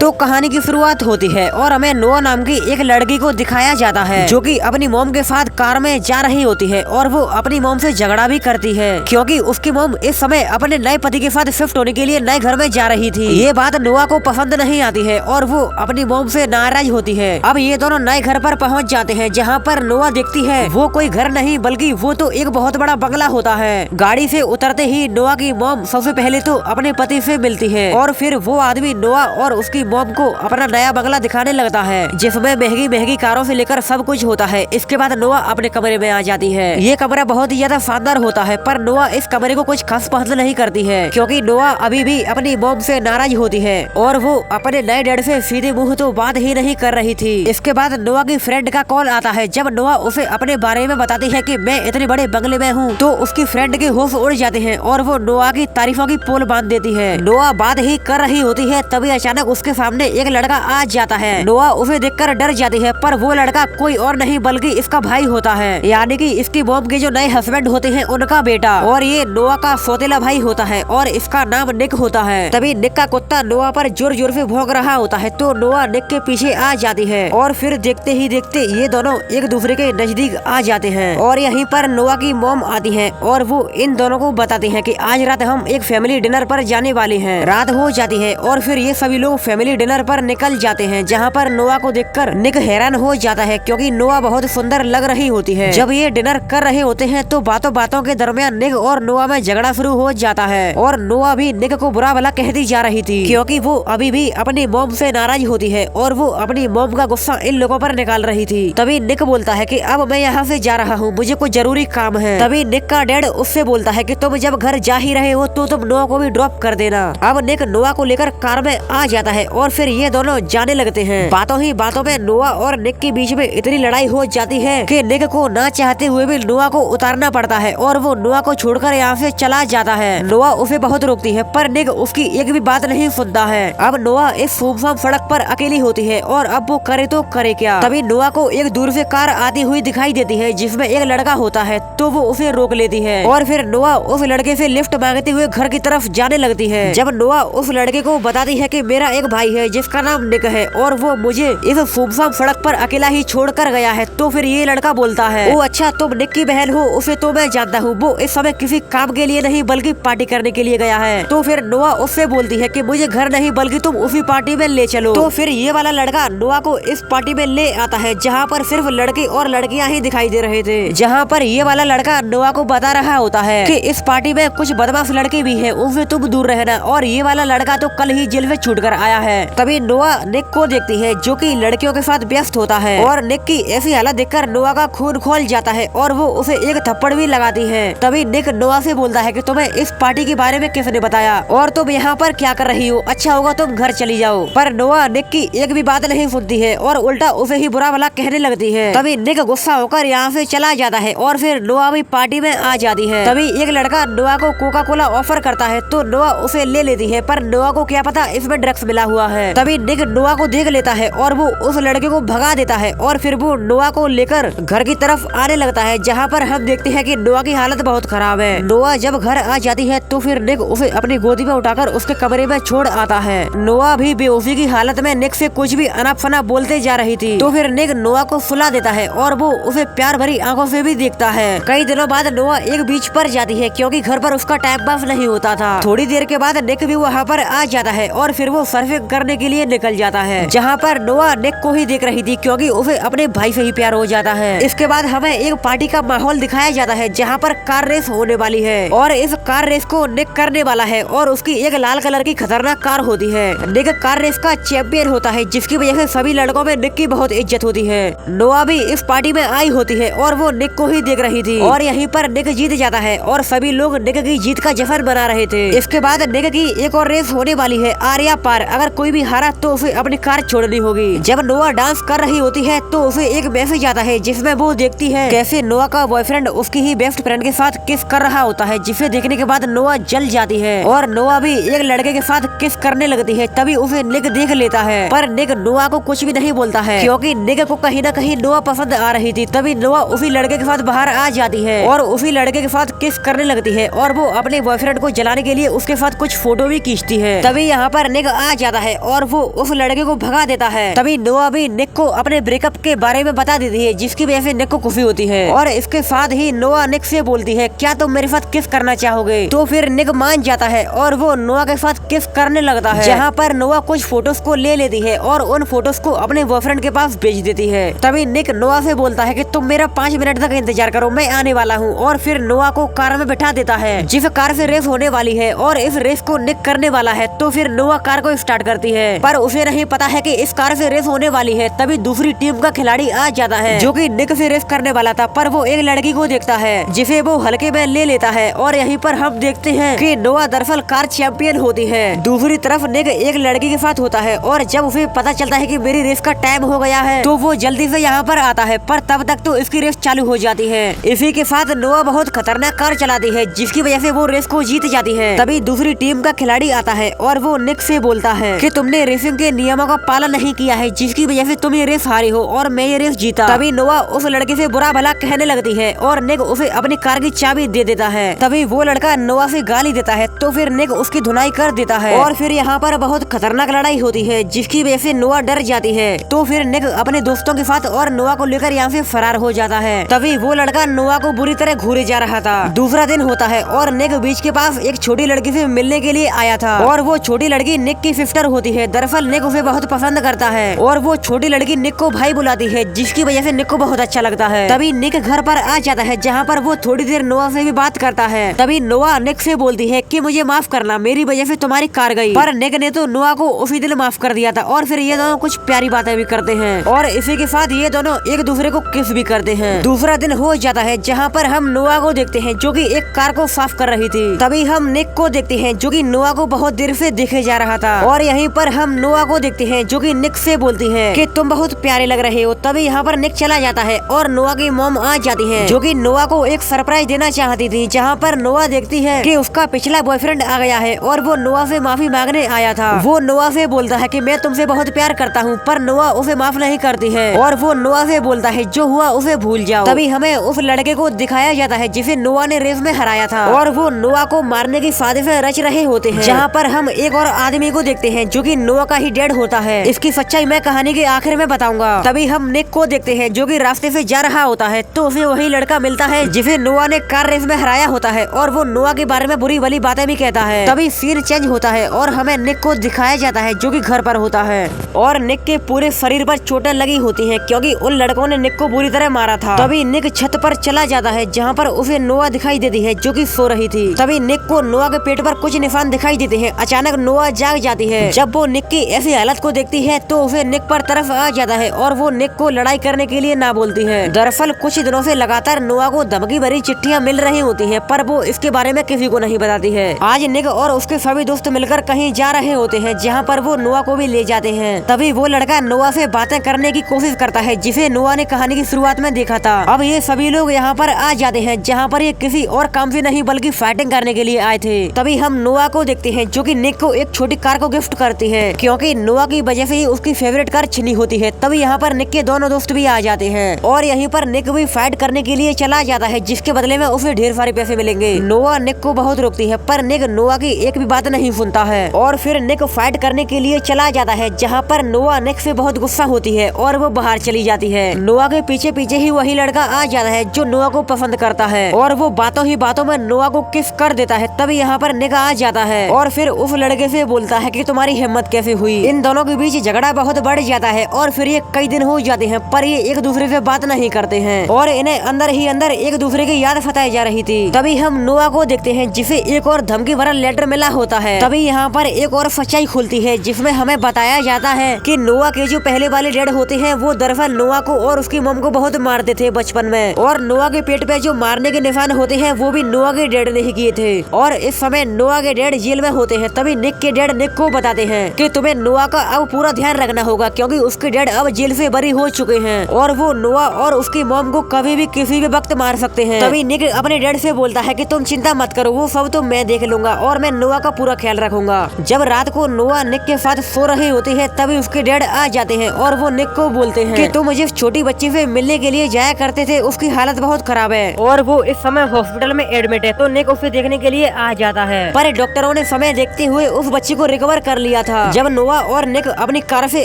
तो कहानी की शुरुआत होती है और हमें नोआ नाम की एक लड़की को दिखाया जाता है जो कि अपनी मॉम के साथ कार में जा रही होती है और वो अपनी मॉम से झगड़ा भी करती है क्योंकि उसकी मॉम इस समय अपने नए पति के साथ शिफ्ट होने के लिए नए घर में जा रही थी। ये बात नोआ को पसंद नहीं आती है और वो अपनी मॉम से नाराज होती है। अब ये दोनों नए घर पर पहुंच जाते हैं जहाँ पर नोआ देखती है वो कोई घर नहीं बल्कि वो तो एक बहुत बड़ा बंगला होता है। गाड़ी से उतरते ही नोआ की मॉम सबसे पहले तो अपने पति से मिलती है और फिर वो आदमी नोआ और उसकी मॉम को अपना नया बंगला दिखाने लगता है जिसमें महंगी महंगी कारों से लेकर सब कुछ होता है। इसके बाद नोआ अपने कमरे में आ जाती है। ये कमरा बहुत ही ज्यादा शानदार होता है पर नोआ इस कमरे को कुछ खास पसंद नहीं करती है क्योंकि नोआ अभी भी अपनी मॉम से नाराज होती है और वो अपने नए डैड से सीधे मुंह तो बात ही नहीं कर रही थी। इसके बाद नोआ की फ्रेंड का कॉल आता है। जब नोआ उसे अपने बारे में बताती है कि मैं इतने बड़े बंगले में हूँ तो उसकी फ्रेंड के होश उड़ जाते हैं और वो नोआ की तारीफों की पोल बांध देती है। नोआ बात ही कर रही होती है तभी अचानक उसके सामने एक लड़का आ जाता है। नोआ उसे देखकर डर जाती है पर वो लड़का कोई और नहीं बल्कि इसका भाई होता है यानी कि इसकी मॉम के जो नए हस्बैंड होते हैं उनका बेटा और ये नोआ का सौतेला भाई होता है और इसका नाम निक होता है। तभी निक का कुत्ता नोआ पर जोर जोर से भौंक रहा होता है तो नोआ निक के पीछे आ जाती है और फिर देखते ही देखते ये दोनों एक दूसरे के नजदीक आ जाते हैं और यहीं पर नोआ की मॉम आती है और वो इन दोनों को बताती है कि आज रात हम एक फैमिली डिनर पर जाने वाले हैं। रात हो जाती है और फिर ये सभी लोग फैमिली डिनर पर निकल जाते हैं जहाँ पर नोआ को देखकर निक हैरान हो जाता है क्योंकि नोआ बहुत सुंदर लग रही होती है। जब ये डिनर कर रहे होते हैं तो बातों बातों के दरमियान निक और नोआ में झगड़ा शुरू हो जाता है और नोआ भी निक को बुरा भला कहती जा रही थी क्योंकि वो अभी भी अपनी मॉम से नाराज होती है और वो अपनी मॉम का गुस्सा इन लोगों पर निकाल रही थी। तभी निक बोलता है कि अब मैं यहाँ से जा रहा हूँ, मुझे कोई जरूरी काम है। तभी निक का डैड उससे बोलता है कि तुम जब घर जा ही रहे हो तो तुम नोआ को भी ड्रॉप कर देना। अब निक नोआ को लेकर कार में आ जाता है और फिर ये दोनों जाने लगते हैं। बातों ही बातों में नोआ और निक के बीच में इतनी लड़ाई हो जाती है कि निक को ना चाहते हुए भी नोआ को उतारना पड़ता है और वो नोआ को छोड़कर यहाँ से चला जाता है। नोआ उसे बहुत रोकती है पर निक उसकी एक भी बात नहीं सुनता है। अब नोआ इस सुनसान सड़क पर अकेली होती है और अब वो करे तो करे क्या। तभी नोआ को एक दूर से कार आती हुई दिखाई देती है जिसमें एक लड़का होता है तो वो उसे रोक लेती है और फिर नोआ उस लड़के से लिफ्ट मांगते हुए घर की तरफ जाने लगती है। जब नोआ उस लड़के को बताती है कि मेरा एक भाई है जिसका नाम निक है और वो मुझे इस सुनसान सड़क पर अकेला ही छोड़ कर गया है तो फिर ये लड़का बोलता है ओ अच्छा तुम निक की बहन हो, उसे तो मैं जानता हूँ, वो इस समय किसी काम के लिए नहीं बल्कि पार्टी करने के लिए गया है। तो फिर नोआ उससे बोलती है कि मुझे घर नहीं बल्कि तुम उसी पार्टी में ले चलो। तो फिर ये वाला लड़का नोआ को इस पार्टी में ले आता है जहाँ पर सिर्फ लड़के और लड़कियाँ ही दिखाई दे रहे थे। जहाँ पर ये वाला लड़का नोआ को बता रहा होता है कि इस पार्टी में कुछ बदमाश लड़के भी हैं, उनसे तुम दूर रहना और ये वाला लड़का तो कल ही जेल से छूट कर आया है। तभी नोआ निक को देखती है जो कि लड़कियों के साथ व्यस्त होता है और निक की ऐसी हालत देखकर नोआ का खून खोल जाता है और वो उसे एक थप्पड़ भी लगाती है। तभी निक नोआ से बोलता है कि तुम्हें इस पार्टी के बारे में किसने बताया और तुम यहाँ पर क्या कर रही हो, अच्छा होगा तुम घर चली जाओ। पर नोआ निक की एक भी बात नहीं सुनती है और उल्टा उसे ही बुरा भला कहने लगती है। तभी निक गुस्सा होकर यहाँ से चला जाता है और फिर नोआ भी पार्टी में आ जाती है। तभी एक लड़का नोआ को कोका कोला ऑफर करता है तो नोआ उसे ले लेती है पर नोआ को क्या पता इसमें ड्रग्स मिला हुआ है। तभी निक नोआ को देख लेता है और वो उस लड़के को भगा देता है और फिर वो नोआ को लेकर घर की तरफ आने लगता है जहाँ पर हम देखते हैं कि नोआ की हालत बहुत खराब है। नोआ जब घर आ जाती है तो फिर निक उसे अपनी गोदी में उठाकर उसके कमरे में छोड़ आता है। नोआ भी बेहोशी की हालत में निक से कुछ भी अनाप शनाप बोलते जा रही थी तो फिर निक नोआ को सुला देता है और वो उसे प्यार भरी आंखों से भी देखता है। कई दिनों बाद नोआ एक बीच पर जाती है क्योंकि घर पर उसका टाइम पास नहीं होता था। थोड़ी देर के बाद निक भी वहाँ पर आ जाता है और फिर वो सर्फिंग करने के लिए निकल जाता है जहाँ पर नोआ निक को ही देख रही थी क्योंकि उसे अपने भाई से ही प्यार हो जाता है। इसके बाद हमें एक पार्टी का माहौल दिखाया जाता है जहाँ पर कार रेस होने वाली है और इस कार रेस को निक करने वाला है और उसकी एक लाल कलर की खतरनाक कार होती है। निक कार रेस का चैंपियन होता है जिसकी वजह से सभी लड़कों में निक की बहुत इज्जत होती है। नोआ भी इस पार्टी में आई होती है और वो निक को ही देख रही थी और यहीं पर निक जीत जाता है और सभी लोग निक की जीत का जश्न मना रहे थे। इसके बाद निक की एक और रेस होने वाली है आर्या पार, अगर कोई भी हारा तो उसे अपनी कार छोड़नी होगी। जब नोआ डांस कर रही होती है तो उसे एक मैसेज आता है जिसमें वो देखती है कैसे नोआ का बॉयफ्रेंड उसकी ही बेस्ट फ्रेंड के साथ किस कर रहा होता है जिसे देखने के बाद नोआ जल जाती है और नोआ भी एक लड़के के साथ किस करने लगती है। तभी उसे निक देख लेता है पर निक नोआ को कुछ भी नहीं बोलता है क्योंकि निक को कहीं न कहीं नोआ पसंद आ रही थी। तभी नोआ उसी लड़के के साथ बाहर आ जाती है और उसी लड़के के साथ किस करने लगती है और वो अपने बॉयफ्रेंड को जलाने के लिए उसके साथ कुछ फोटो भी खींचती है। तभी यहाँ पर निक आ जाता है है और वो उस लड़के को भगा देता है। तभी नोआ भी निक को अपने ब्रेकअप के बारे में बता देती है, जिसकी वजह से निक को खुशी होती है। और इसके साथ ही नोआ निक से बोलती है, क्या तुम मेरे साथ किस करना चाहोगे? तो फिर निक मान जाता है और वो नोआ के साथ किस करने लगता है, जहाँ पर नोआ कुछ फोटोज को ले लेती है और उन फोटोज को अपने बॉयफ्रेंड के पास भेज देती है। तभी निक नोआ से बोलता है कि तुम मेरा 5 मिनट तक इंतजार करो, मैं आने वाला हूँ। और फिर नोआ को कार में बैठा देता है, जिस कार से रेस होने वाली है और इस रेस को निक करने वाला है। तो फिर नोआ कार को स्टार्ट करती है, पर उसे नहीं पता है कि इस कार से रेस होने वाली है। तभी दूसरी टीम का खिलाड़ी आ जाता है, जो कि निक से रेस करने वाला था, पर वो एक लड़की को देखता है जिसे वो हल्के में ले लेता है। और यहीं पर हम देखते हैं कि नोआ दरअसल कार चैंपियन होती है। दूसरी तरफ निक एक लड़की के साथ होता है और जब उसे पता चलता है कि मेरी रेस का टाइम हो गया है, तो वो जल्दी से यहाँ पर आता है, पर तब तक तो इसकी रेस चालू हो जाती है। इसी के साथ नोआ बहुत खतरनाक कार चलाती है, जिसकी वजह से वो रेस को जीत जाती है। तभी दूसरी टीम का खिलाड़ी आता है और वो निक से बोलता है कि तुमने रेसिंग के नियमों का पालन नहीं किया है, जिसकी वजह से तुम ये रेस हारी हो और मैं ये रेस जीता। तभी नोआ उस लड़के से बुरा भला कहने लगती है और निक उसे अपनी कार की चाबी दे देता है। तभी वो लड़का नोआ से गाली देता है, तो फिर निक उसकी धुनाई कर देता है और फिर यहाँ पर बहुत खतरनाक लड़ाई होती है, जिसकी वजह से नोआ डर जाती है। तो फिर निक अपने दोस्तों के साथ और नोआ को लेकर यहाँ से फरार हो जाता है। तभी वो लड़का नोआ को बुरी तरह घूरे जा रहा था। दूसरा दिन होता है और निक बीच के पास एक छोटी लड़की से मिलने के लिए आया था और वो छोटी लड़की निक की सिस्टर होती है। दरअसल निक उसे बहुत पसंद करता है और वो छोटी लड़की निक को भाई बुलाती है, जिसकी वजह से निक को बहुत अच्छा लगता है। तभी निक घर पर आ जाता है, जहाँ पर वो थोड़ी देर नोआ से भी बात करता है। तभी नोआ निक से बोलती है कि मुझे माफ करना, मेरी वजह से तुम्हारी कार गई। पर निक ने तो नोआ को उसी दिन माफ कर दिया था और फिर ये दोनों कुछ प्यारी बातें भी करते हैं और इसी के साथ ये दोनों एक दूसरे को किस भी करते हैं। दूसरा दिन हो जाता है, जहाँ पर हम नोआ को देखते हैं जो कि एक कार को साफ कर रही थी। तभी हम निक को देखते हैं जो कि नोआ को बहुत देर से देखे जा रहा था और यहीं पर हम नोआ को देखते हैं जो कि निक से बोलती है कि तुम बहुत प्यारे लग रहे हो। तभी यहाँ पर निक चला जाता है और नोआ की मॉम आ जाती है, जो कि नोआ को एक सरप्राइज देना चाहती थी। जहाँ पर नोआ देखती है कि उसका पिछला बॉयफ्रेंड आ गया है और वो नोआ से माफी मांगने आया था। वो नोआ से बोलता है कि मैं तुमसे बहुत प्यार करता हूँ, पर नोआ उसे माफ नहीं करती है और वो नोआ से बोलता है जो हुआ उसे भूल जाओ। तभी हमें उस लड़के को दिखाया जाता है जिसे नोआ ने रेस में हराया था और वो नोआ को मारने की साजिशें रच रहे होते हैं। जहाँ पर हम एक और आदमी को देखते हैं जो कि नोआ का ही डेड होता है। इसकी सच्चाई मैं कहानी के आखिर में बताऊंगा। तभी हम निक को देखते हैं जो कि रास्ते से जा रहा होता है, तो उसे वही लड़का मिलता है जिसे नोआ ने कार रेस में हराया होता है और वो नोआ के बारे में बुरी भली बातें भी कहता है। तभी सीन चेंज होता है और हमें निक को दिखाया जाता है जो कि घर पर होता है और निक के पूरे शरीर पर चोटें लगी होती हैं, क्योंकि उन लड़कों ने निक को बुरी तरह मारा था। तभी निक छत पर चला जाता है, जहाँ पर उसे नोआ दिखाई देती है जो कि सो रही थी। तभी निक को नोआ के पेट पर कुछ निशान दिखाई देते हैं। अचानक नोआ जाग जाती है। जब वो निक की ऐसी हालत को देखती है तो उसे निक पर तरफ आ जाता है और वो निक को लड़ाई करने के लिए ना बोलती है। दरअसल कुछ दिनों से लगातार नोआ को धमकी भरी चिट्ठियां मिल रही होती हैं, पर वो इसके बारे में किसी को नहीं बताती है। आज निक और उसके सभी दोस्त मिलकर कहीं जा रहे होते हैं, जहाँ पर वो नोआ को भी ले जाते हैं। तभी वो लड़का नोआ से बातें करने की कोशिश करता है, जिसे नोआ ने कहानी की शुरुआत में देखा था। अब ये सभी लोग यहाँ पर आ जाते हैं, जहाँ पर ये किसी और काम से नहीं बल्कि फाइटिंग करने के लिए आए थे। तभी हम नोआ को देखते हैं जो कि निक को एक छोटी कार को गिफ्ट करती है, क्योंकि नोआ की वजह से ही उसकी फेवरेट कार छिनी होती है। तभी यहाँ पर निक के दोनों दोस्त भी आ जाते हैं और यहीं पर निक भी फाइट करने के लिए चला जाता है, जिसके बदले में उसे ढेर सारे पैसे मिलेंगे। नोआ निक को बहुत रोकती है, पर निक नोआ की एक भी बात नहीं सुनता है और फिर निक फाइट करने के लिए चला जाता है, जहाँ पर नोआ निक से बहुत गुस्सा होती है और वो बाहर चली जाती है। नोआ के पीछे पीछे ही वही लड़का आ जाता है जो नोआ को पसंद करता है और वो बातों ही बातों में नोआ को किस कर देता है। तभी यहाँ पर निक आ जाता है और फिर उस लड़के से बोलता है कि तुम्हारी हिम्मत कैसे हुई। इन दोनों के बीच झगड़ा बहुत बढ़ जाता है और फिर ये कई दिन हो जाते हैं, पर ये एक दूसरे से बात नहीं करते हैं और इन्हें अंदर ही अंदर एक दूसरे की याद सताई जा रही थी। तभी हम नोआ को देखते हैं जिसे एक और धमकी भरा लेटर मिला होता है। तभी यहाँ पर एक और सच्चाई खुलती है, जिसमें हमें बताया जाता है कि नोआ के जो पहले वाले डैड होते हैं वो दरअसल नोआ को और उसकी मम को बहुत मारते थे बचपन में, और नोआ के पेट पे जो मारने के निशान होते हैं वो भी नोआ के डैड ने ही किए थे और इस समय नोआ के डैड जेल में होते हैं। तभी निक के डैड निक को बताते हैं कि तुम्हें नोआ का अब पूरा ध्यान रखना होगा, क्योंकि उसके डैड अब जेल से बरी हो चुके हैं और वो नोआ और उसकी मॉम को कभी भी किसी भी वक्त मार सकते हैं। तभी निक अपने डैड से बोलता है कि तुम चिंता मत करो, वो सब तो मैं देख लूंगा और मैं नोआ का पूरा ख्याल रखूंगा। जब रात को नोआ निक के साथ सो रही होती है, तभी उसके डैड आ जाते हैं और वो निक को बोलते हैं कि तुम मुझे छोटी बच्ची से मिलने के लिए जाया करते थे, उसकी हालत बहुत खराब है और वो इस समय हॉस्पिटल में एडमिट है। तो निक उसे देखने के लिए आ जाता है, पर डॉक्टरों ने समय देखते हुए उस बच्ची को रिकवर कर लिया था। जब नोआ और निक अपनी कार से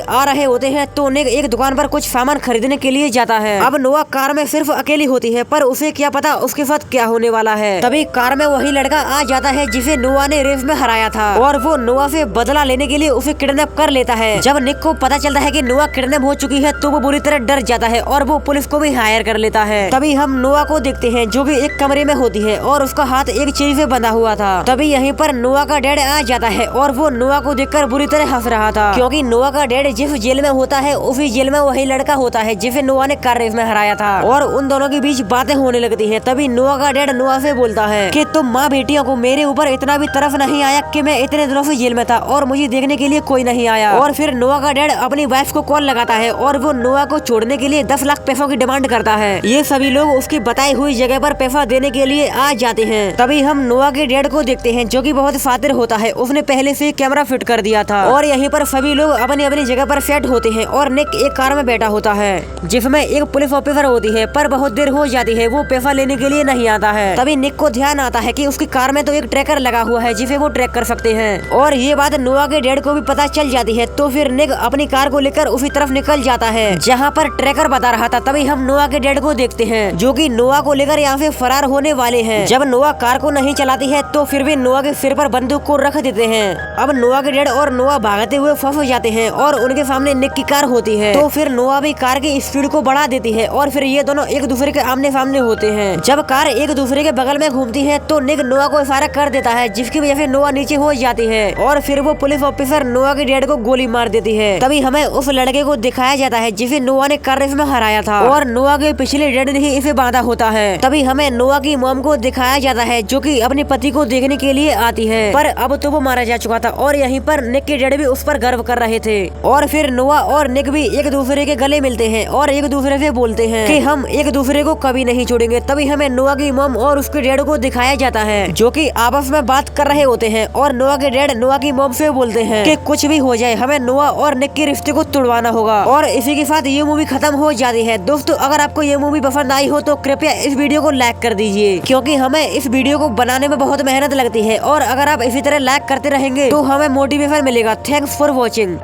आ रहे होते हैं तो निक एक दुकान पर कुछ सामान खरीदने के लिए जाता है। अब नोआ कार में सिर्फ अकेली होती है, पर उसे क्या पता उसके साथ क्या होने वाला है। तभी कार में वही लड़का आ जाता है जिसे नोआ ने रेस में हराया था, और वो नोआ से बदला लेने के लिए उसे किडनैप कर लेता है। जब निक को पता चलता है कि नोआ किडनैप हो चुकी है तो वो बुरी तरह डर जाता है और वो पुलिस को भी हायर कर लेता है। तभी हम नोआ को देखते हैं जो कि एक कमरे में होती है और उसका हाथ एक चीज से बंधा हुआ था। तभी यहीं पर नोआ का डैड आ जाता है और वो नोआ को देखकर बुरी तरह हंस रहा था, क्योंकि नोआ का डैड जिस जेल में होता है उसी जेल में वही लड़का होता है जिसे नोआ ने कार रेस में हराया था, और उन दोनों के बीच बातें होने लगती हैं। तभी नोआ का डैड नोआ से बोलता है कि तुम माँ बेटियों को मेरे ऊपर इतना भी तरफ नहीं आया कि मैं इतने दिनों से जेल में था और मुझे देखने के लिए कोई नहीं आया। और फिर नोआ का डैड अपनी वाइफ को कॉल लगाता है और वो नोआ को छोड़ने के लिए 10 लाख पैसों की डिमांड करता है। ये सभी लोग उसकी बताई हुई जगह पर पैसा देने के लिए आ जाते हैं। तभी हम नोआ के डैड को देखते हैं जो कि बहुत फातिर होता है, उसने पहले से कैमरा फिट कर दिया था। और यहीं पर सभी लोग अपनी अपनी जगह पर सेट होते हैं और निक एक कार में बैठा होता है जिसमें एक पुलिस ऑफिसर होती है, पर बहुत देर हो जाती है, वो पैसा लेने के लिए नहीं आता है। तभी निक को ध्यान आता है कि उसकी कार में तो एक ट्रैकर लगा हुआ है जिसे वो ट्रैक कर सकते हैं, और ये बात नोआ के डैड को भी पता चल जाती है। तो फिर निक अपनी कार को लेकर उसी तरफ निकल जाता है जहाँ पर ट्रैकर बता रहा था। तभी हम नोआ के डैड को देखते हैं जो कि नोआ को लेकर यहाँ से फरार होने वाले हैं। जब नोआ कार को नहीं चलाती है तो फिर भी नोआ के सिर पर बंदूक को रख देते हैं। अब नोआ के डैड और नोआ भागते हुए फंस जाते हैं और उनके सामने निक की कार होती है। तो फिर नोआ भी कार की स्पीड को बढ़ा देती है और फिर ये दोनों एक दूसरे के आमने सामने होते हैं। जब कार एक दूसरे के बगल में घूमती है तो निक नोआ को इशारा कर देता है जिसकी वजह से नोआ नीचे हो जाती है और फिर वो पुलिस ऑफिसर नोआ के डैड को गोली मार देती है। तभी हमें उस लड़के को दिखाया जाता है जिसे नोआ ने कार रेस में हराया था और नोआ के पिछले डैड ने ही इसे बांधा होता है। तभी हमें नोआ की मॉम को दिखाया जाता है जो कि अपने पति को देखने के लिए आती है, पर अब तो वो मारा जा चुका था और यहीं पर निक के डैड भी उस पर गर्व कर रहे थे। और फिर नोआ और निक भी एक दूसरे के गले मिलते हैं और एक दूसरे से बोलते हैं कि हम एक दूसरे को कभी नहीं छोड़ेंगे। तभी हमें नोआ की मॉम और उसके डैड को दिखाया जाता है जो कि आपस में बात कर रहे होते हैं और नोआ के डैड नोआ की मॉम से बोलते हैं कि कुछ भी हो जाए हमें नोआ और निक के रिश्ते को तोड़वाना होगा। और इसी के साथ ये मूवी खत्म हो जाती है। दोस्तों, अगर आपको ये मूवी पसंद आई हो तो कृपया इस वीडियो को लाइक कर दीजिए, क्योंकि हमें इस वीडियो को बनाने में बहुत मेहनत लगती है और अगर आप इसी तरह लाइक करते रहेंगे तो हमें मोटिवेशन मिलेगा। Thanks for watching.